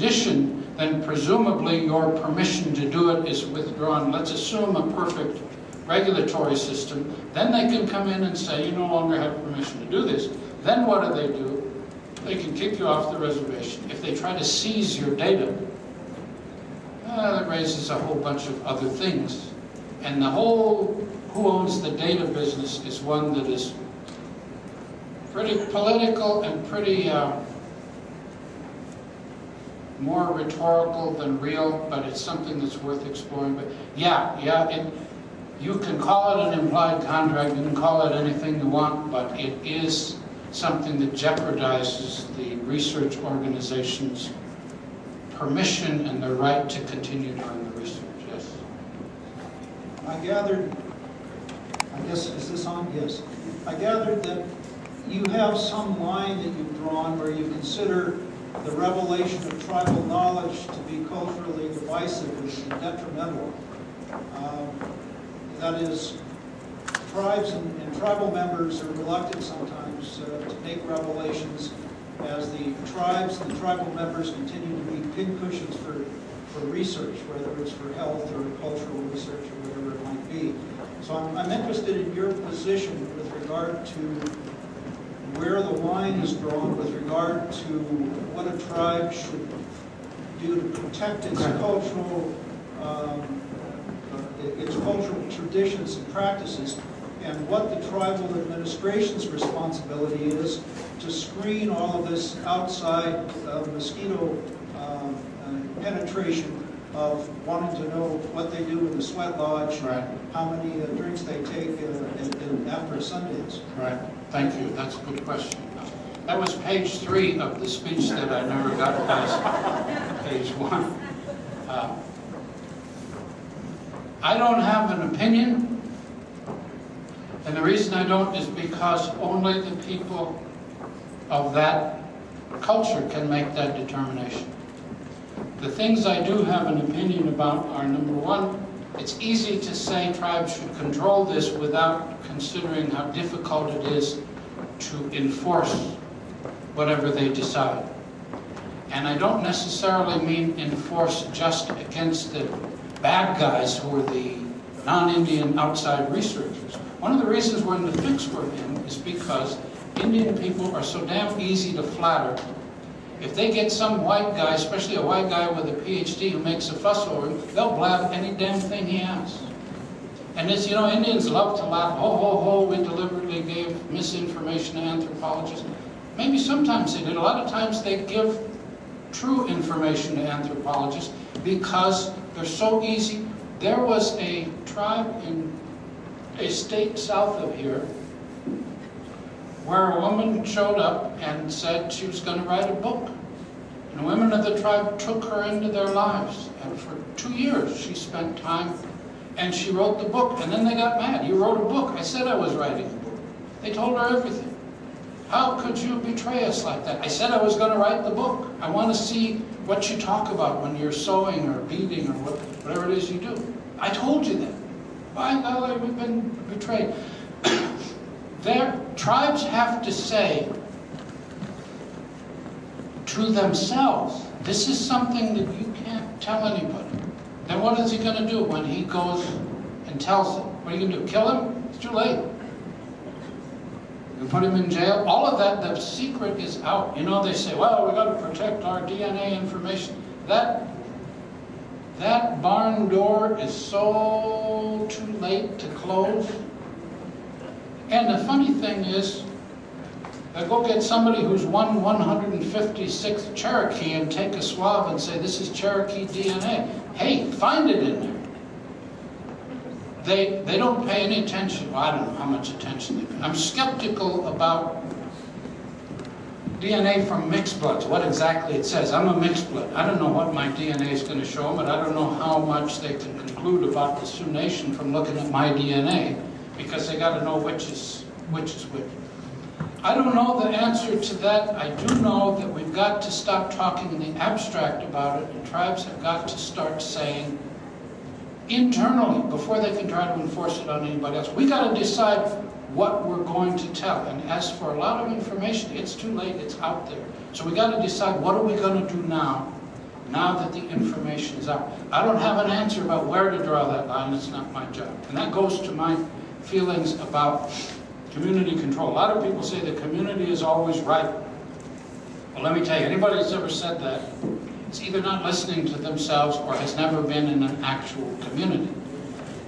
condition, then presumably your permission to do it is withdrawn. Let's assume a perfect regulatory system. Then they can come in and say, you no longer have permission to do this. Then what do? They can kick you off the reservation. If they try to seize your data, that raises a whole bunch of other things. And the whole who owns the data business is one that is pretty political and pretty more rhetorical than real, but it's something that's worth exploring. But you can call it an implied contract, you can call it anything you want, but it is something that jeopardizes the research organization's permission and their right to continue doing the research. Yes? I gathered, I guess, is this on? Yes. I gathered that you have some line that you've drawn where you consider the revelation of tribal knowledge to be culturally divisive and detrimental. That is, tribes and tribal members are reluctant sometimes to make revelations as the tribes and the tribal members continue to be pincushions for research, whether it's for health or cultural research or whatever it might be. So I'm interested in your position with regard to where the line is drawn with regard to what a tribe should do to protect its cultural traditions and practices, and what the tribal administration's responsibility is to screen all of this outside mosquito penetration of wanting to know what they do in the sweat lodge, right, how many drinks they take after Sundays. Right. Thank you. That's a good question. That was page 3 of the speech that I never got past page 1. I don't have an opinion, and the reason I don't is because only the people of that culture can make that determination. The things I do have an opinion about are, number one, it's easy to say tribes should control this without considering how difficult it is to enforce whatever they decide. And I don't necessarily mean enforce just against the bad guys who are the non-Indian outside researchers. One of the reasons we're in the fix we're in is because Indian people are so damn easy to flatter. If they get some white guy, especially a white guy with a PhD who makes a fuss over him, they'll blab any damn thing he asks. And it's, you know, Indians love to laugh, ho, ho, ho, we deliberately gave misinformation to anthropologists. Maybe sometimes they did. A lot of times they give true information to anthropologists because they're so easy. There was a tribe in a state south of here where a woman showed up and said she was going to write a book. And the women of the tribe took her into their lives. And for 2 years she spent time and she wrote the book. And then they got mad. You wrote a book. I said I was writing a book. They told her everything. How could you betray us like that? I said I was going to write the book. I want to see what you talk about when you're sewing or beading or whatever it is you do. I told you that. By golly, we've been betrayed. Their tribes have to say to themselves, this is something that you can't tell anybody. Then what is he going to do when he goes and tells them? What are you going to do? Kill him? It's too late. You put him in jail. All of that, the secret is out. You know, they say, well, we've got to protect our DNA information. That barn door is so too late to close. And the funny thing is, they go get somebody who's 156th Cherokee and take a swab and say, this is Cherokee DNA. Hey, find it in there. They don't pay any attention. Well, I don't know how much attention they pay. I'm skeptical about DNA from mixed bloods, what exactly it says. I'm a mixed blood. I don't know what my DNA is going to show them, but I don't know how much they can conclude about the Sioux Nation from looking at my DNA, because they got to know which is which. I don't know the answer to that. I do know that we've got to stop talking in the abstract about it, and tribes have got to start saying internally, before they can try to enforce it on anybody else, we got to decide what we're going to tell. And as for a lot of information, it's too late, it's out there. So we got to decide, what are we going to do now now that the information is out. I don't have an answer about where to draw that line. It's not my job. And that goes to my feelings about community control. A lot of people say the community is always right. Well, let me tell you, anybody that's ever said that is either not listening to themselves or has never been in an actual community.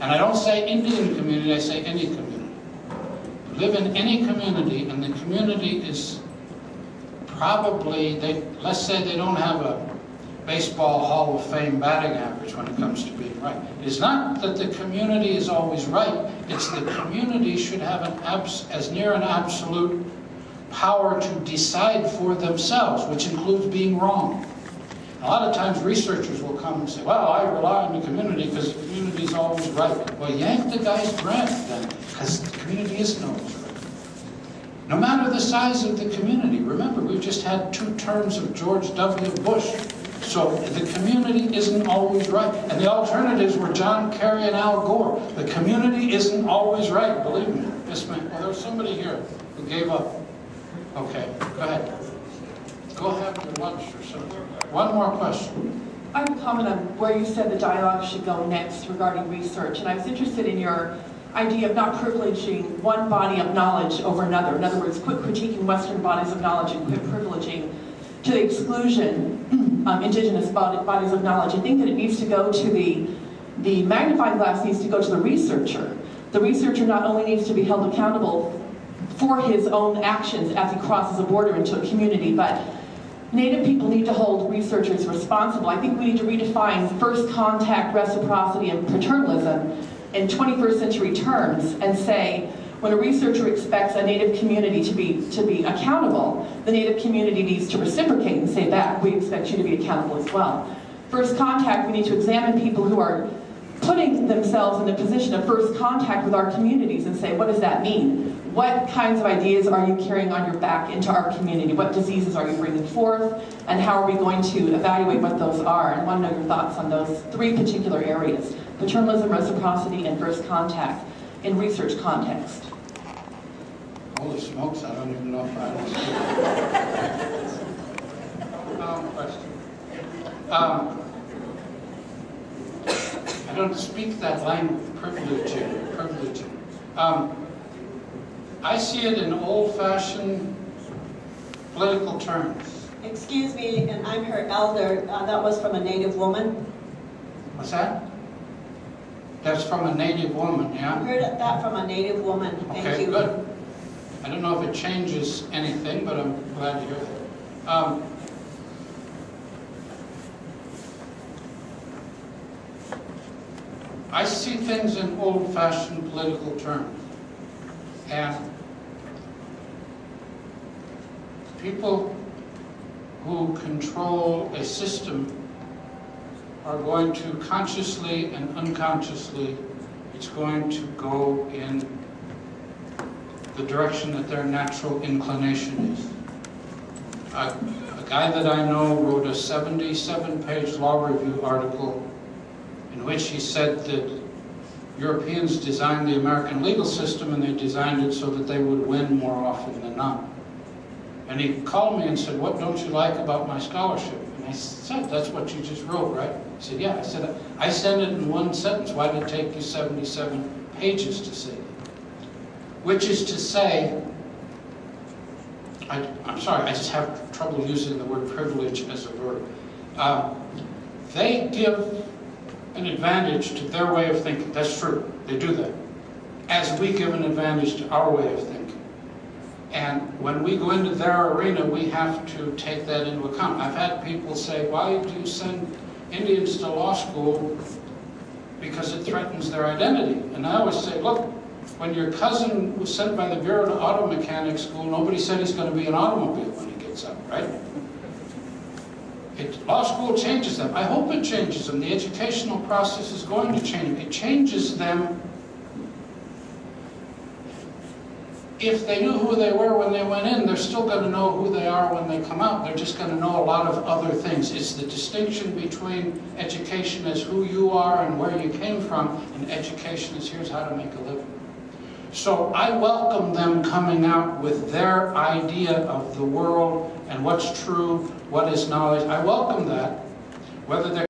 And I don't say Indian community, I say any community. You live in any community, and the community is probably, let's say they don't have a baseball Hall of Fame batting average when it comes to being right. It's not that the community is always right, it's the community should have as near an absolute power to decide for themselves, which includes being wrong. A lot of times researchers will come and say, well, I rely on the community because the community is always right. Well, yank the guy's breath then, because the community isn't always right. No matter the size of the community. Remember, we've just had 2 terms of George W. Bush. So the community isn't always right. And the alternatives were John Kerry and Al Gore. The community isn't always right, believe me. Yes, ma'am. Well, there was somebody here who gave up. Okay, go ahead. Go have your lunch or something. One more question. I have a comment on where you said the dialogue should go next regarding research. And I was interested in your idea of not privileging one body of knowledge over another. In other words, quit critiquing Western bodies of knowledge and quit privileging to the exclusion indigenous bodies of knowledge. I think that it needs to go to the magnifying glass needs to go to the researcher. The researcher not only needs to be held accountable for his own actions as he crosses a border into a community, but Native people need to hold researchers responsible. I think we need to redefine first contact, reciprocity, and paternalism in 21st century terms and say, when a researcher expects a Native community to be accountable, the Native community needs to reciprocate and say back, we expect you to be accountable as well. First contact, we need to examine people who are putting themselves in the position of first contact with our communities and say, what does that mean? What kinds of ideas are you carrying on your back into our community? What diseases are you bringing forth? And how are we going to evaluate what those are? And I want to know your thoughts on those 3 particular areas: paternalism, reciprocity, and first contact in research context. Holy smokes, I don't even know if I understand. I don't speak that language, privileging. I see it in old-fashioned political terms. Excuse me, and I'm her elder. That was from a Native woman. What's that? That's from a Native woman, yeah? I heard that from a Native woman. Thank okay, you. Good. I don't know if it changes anything, but I'm glad to hear that. I see things in old-fashioned political terms. And people who control a system are going to consciously and unconsciously, it's going to go in the direction that their natural inclination is. A guy that I know wrote a 77-page law review article in which he said that Europeans designed the American legal system and they designed it so that they would win more often than not. And he called me and said, what don't you like about my scholarship? And I said, that's what you just wrote, right? He said, yeah. I said, I said it in 1 sentence. Why did it take you 77 pages to say that? Which is to say, I'm sorry, I just have trouble using the word privilege as a verb. They give an advantage to their way of thinking. That's true. They do that. As we give an advantage to our way of thinking. And when we go into their arena, we have to take that into account. I've had people say, why do you send Indians to law school? Because it threatens their identity. And I always say, look, when your cousin was sent by the Bureau to auto mechanic school, nobody said he's going to be an automobile when he gets up, right? Law school changes them. I hope it changes them. The educational process is going to change them. It changes them. If they knew who they were when they went in, they're still going to know who they are when they come out. They're just going to know a lot of other things. It's the distinction between education as who you are and where you came from, and education is here's how to make a living. So I welcome them coming out with their idea of the world and what's true, what is knowledge. I welcome that. whether they're